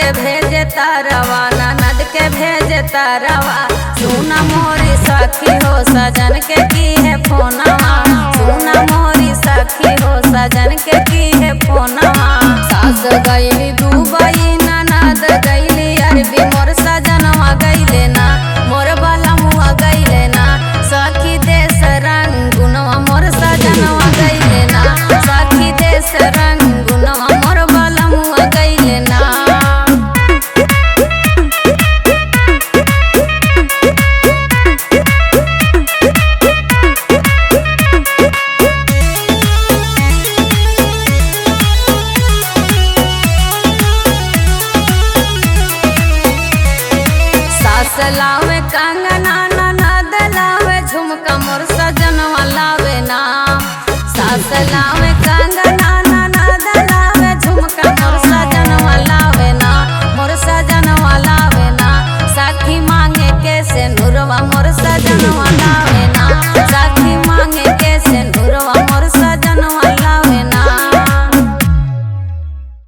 के भेजे तारवा, ननद के भेजे तारवा। सुना मोरी सखी हो सजन के की है फोनवा, सुना मोरी सखी हो सजन के की है फोनवा। सास गईली दुबई ननद गईली अरबी, मोर सजनवा गईले ना, मोर बलमुआ गईले ना। सखी देश रंगुनवा मोर सजनवा गईले ना, सखी देश रंगुनवा मोर बलमुआ गईले ना। सास लावे कंगना ननद लावे झुमका, मोर सजनवा लावे ना। सास लावे